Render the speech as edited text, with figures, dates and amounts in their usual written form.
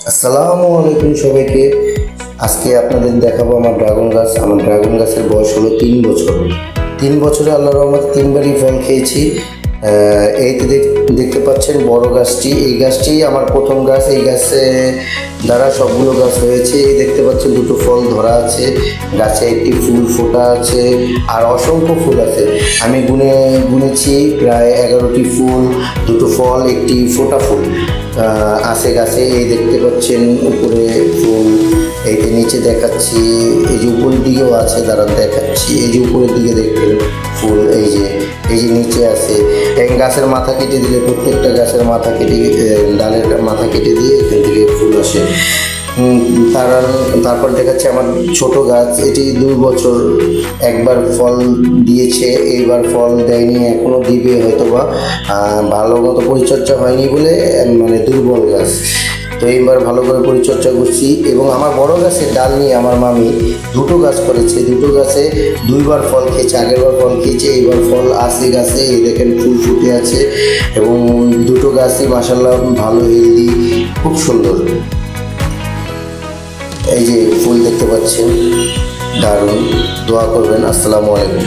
আসসালামু আলাইকুম সবাইকে। আজকে আপনাদের দেখাবো আমার ড্রাগন গাছ। আমার ড্রাগন গাছের বয়স হলো 3 বছর। 3 বছরে আল্লাহর রহমতে 3বারই ফল খেয়েছি। এই তো দেখতে পাচ্ছেন বড় গাছটি, এই গাছটি আমার প্রথম গাছ। এই গাছে দ্বারা সবগুলো গাছ হয়েছে। এই দেখতে পাচ্ছেন দুটো ফল ধরা আছে, গাছে একটি ফুল ফোটা আছে, আর অসংখ্য ফুল আছে। আমি গুনেছি প্রায় 11টি ফুল, দুটো ফল, একটি ফোটা ফুল আছে গাছে। এই দেখতে পাচ্ছেন উপরে ফুল, এই যে নিচে দেখাচ্ছি, এই যে উপরের দিকেও আছে, দাঁড়ান দেখাচ্ছি। এই যে উপরের দিকে দেখবেন ফুল, এই যে নিচে আছে। এই গাছের মাথা কেটে দিলে, প্রত্যেকটা গাছের মাথা কেটে, ডালের মাথা কেটে দিয়ে এখান থেকে ফুল আসে। তারপর দেখাচ্ছে আমার ছোট গাছ। এটি 2 বছর, একবার ফল দিয়েছে, এইবার ফল দেয়নি, এখনো দিবে হয়তোবা। ভালো মতো পরিচর্যা হয়নি বলে মানে দুর্বল গাছ। তো এইবার ভালো করে পরিচর্যা করছি। এবং আমার বড় গাছের ডাল নিয়ে আমার মামি দুটো গাছ করেছে, দুটো গাছে 2বার ফল খেয়েছে। আগেরবার ফল খেয়েছে, এইবার ফল আসে গাছে। এই দেখেন ফুল ফুটে আছে, এবং দুটো গাছই মাসাল্লাহ ভালো, হেলদি, খুব সুন্দর। এই যে ফুল দেখতে পাচ্ছেন, দারুণ। দোয়া করবেন। আসসালামু আলাইকুম।